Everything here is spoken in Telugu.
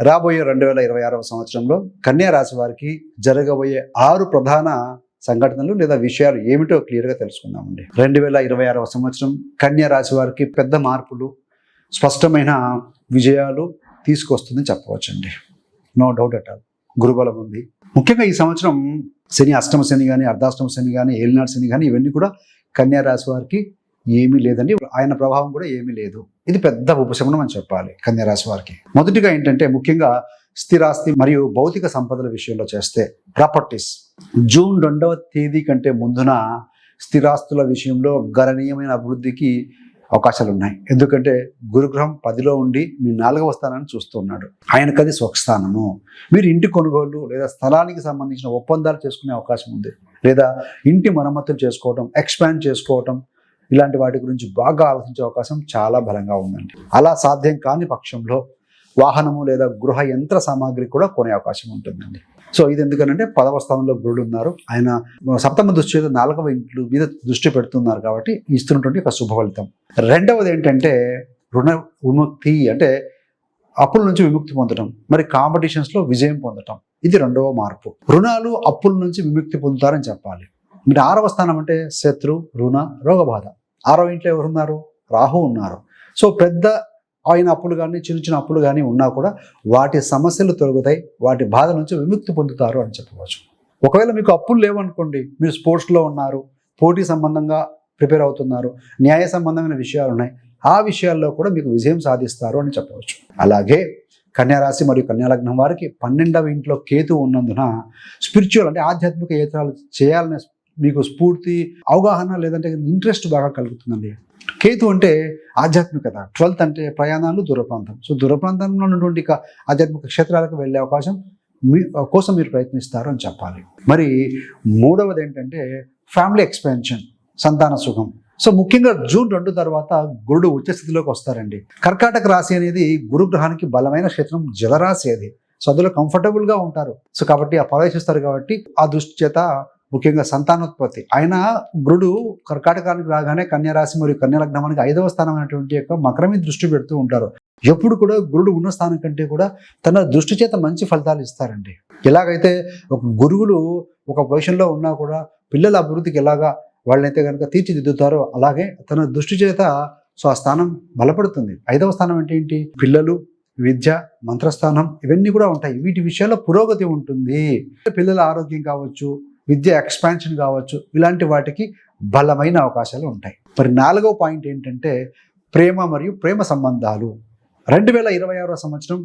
రాబోయే 2026వ సంవత్సరంలో కన్యా రాశి వారికి జరగబోయే 6 ప్రధాన సంఘటనలు లేదా విషయాలు ఏమిటో క్లియర్గా తెలుసుకుందామండి. 2026వ సంవత్సరం కన్యా రాశి వారికి పెద్ద మార్పులు, స్పష్టమైన విజయాలు తీసుకొస్తుందని చెప్పవచ్చండి. No doubt at all. గురుబలం ఉంది. ముఖ్యంగా ఈ సంవత్సరం శని, అష్టమ శని కానీ, అర్ధాష్టమ శని కానీ, ఏలినాడు శని కానీ ఇవన్నీ కూడా కన్యా రాశి వారికి ఏమీ లేదండి. ఆయన ప్రభావం కూడా ఏమీ లేదు. ఇది పెద్ద ఉపశమనం అని చెప్పాలి కన్యా రాశి వారికి. మొదటిగా ఏంటంటే ముఖ్యంగా స్థిరాస్తి మరియు భౌతిక సంపదల విషయంలో చేస్తే ప్రాపర్టీస్ జూన్ 2వ తేదీ కంటే ముందున స్థిరాస్తుల విషయంలో గణనీయమైన అభివృద్ధికి అవకాశాలు ఉన్నాయి. ఎందుకంటే గురుగ్రహం 10లో ఉండి మీ 4వ స్థానాన్ని చూస్తున్నాడు. ఆయనకది స్వస్థానము. మీరు ఇంటి కొనుగోలు లేదా స్థలానికి సంబంధించిన ఒప్పందాలు చేసుకునే అవకాశం ఉంది. లేదా ఇంటి మరమ్మతులు చేసుకోవటం, ఎక్స్పాండ్ చేసుకోవటం, ఇలాంటి వాటి గురించి బాగా ఆలోచించే అవకాశం చాలా బలంగా ఉందండి. అలా సాధ్యం కాని పక్షంలో వాహనము లేదా గృహ యంత్ర సామాగ్రి కూడా కొనే అవకాశం ఉంటుందండి. సో ఇది ఎందుకనంటే 10వ స్థానంలో గురుడు ఉన్నారు. ఆయన సప్తమ దృష్టి 4వ ఇంట్లో మీద దృష్టి పెడుతున్నారు కాబట్టి ఇస్తున్నటువంటి ఒక శుభ ఫలితం. రెండవది ఏంటంటే రుణ విముక్తి, అంటే అప్పుల నుంచి విముక్తి పొందడం, మరి కాంపిటీషన్స్లో విజయం పొందడం. ఇది రెండవ మార్పు. రుణాలు, అప్పుల నుంచి విముక్తి పొందుతారని చెప్పాలి. మీరు 6వ స్థానం అంటే శత్రు, రుణ, రోగబాధ. 6వ ఇంట్లో ఎవరున్నారు? రాహు ఉన్నారు. సో పెద్ద ఆయన అప్పులు కానీ, చిన్న చిన్న అప్పులు కానీ ఉన్నా కూడా వాటి సమస్యలు తొలగుతాయి. వాటి బాధ నుంచి విముక్తి పొందుతారు అని చెప్పవచ్చు. ఒకవేళ మీకు అప్పులు లేవనుకోండి, మీరు స్పోర్ట్స్లో ఉన్నారు, పోటీ సంబంధంగా ప్రిపేర్ అవుతున్నారు, న్యాయ సంబంధమైన విషయాలు ఉన్నాయి, ఆ విషయాల్లో కూడా మీకు విజయం సాధిస్తారు అని చెప్పవచ్చు. అలాగే కన్యారాశి మరియు కన్యాలగ్నం వారికి 12వ ఇంట్లో కేతు ఉన్నందున స్పిరిచువల్ అంటే ఆధ్యాత్మిక యేత్రాలు చేయాలనే మీకు స్ఫూర్తి, అవగాహన లేదంటే ఇంట్రెస్ట్ బాగా కలుగుతుందండి. కేతు అంటే ఆధ్యాత్మికత, 12th అంటే ప్రయాణాలు, దూర ప్రాంతం. సో దూర ప్రాంతంలో ఉన్నటువంటి ఆధ్యాత్మిక క్షేత్రాలకు వెళ్ళే అవకాశం కోసం మీరు ప్రయత్నిస్తారు అని చెప్పాలి. మరి మూడవది ఏంటంటే ఫ్యామిలీ ఎక్స్పాన్షన్, సంతాన సుఖం. సో ముఖ్యంగా జూన్ 2 తర్వాత గురుడు ఉచ్చ స్థితిలోకి వస్తారండి. కర్కాటక రాశి అనేది గురుగ్రహానికి బలమైన క్షేత్రం, జలరాశి అది. సో అందులో కంఫర్టబుల్గా ఉంటారు. సో కాబట్టి ఆ ప్రవేశిస్తారు కాబట్టి ఆ దృష్టి చేత ముఖ్యంగా సంతానోత్పత్తి. ఆయన గురుడు కర్కాటకానికి రాగానే కన్యారాశి మరియు కన్యాలగ్నానికి 5వ స్థానం అనేటువంటి యొక్క మకరం మీద దృష్టి పెడుతూ ఉంటారు. ఎప్పుడు కూడా గురుడు ఉన్న స్థానం కంటే కూడా తన దృష్టి చేత మంచి ఫలితాలు ఇస్తారండి. ఎలాగైతే ఒక గురువులు ఒక పొజిషన్లో ఉన్నా కూడా పిల్లల అభివృద్ధికి ఎలాగా వాళ్ళైతే కనుక తీర్చిదిద్దుతారో అలాగే తన దృష్టి చేత సో ఆ స్థానం బలపడుతుంది. 5వ స్థానం అంటే ఏంటి? పిల్లలు, విద్య, మంత్రస్థానం ఇవన్నీ కూడా ఉంటాయి. వీటి విషయాల్లో పురోగతి ఉంటుంది. పిల్లల ఆరోగ్యం కావచ్చు, విద్య ఎక్స్పాన్షన్ కావచ్చు, ఇలాంటి వాటికి బలమైన అవకాశాలు ఉంటాయి. మరి 4వ పాయింట్ ఏంటంటే ప్రేమ మరియు ప్రేమ సంబంధాలు. 2026వ సంవత్సరం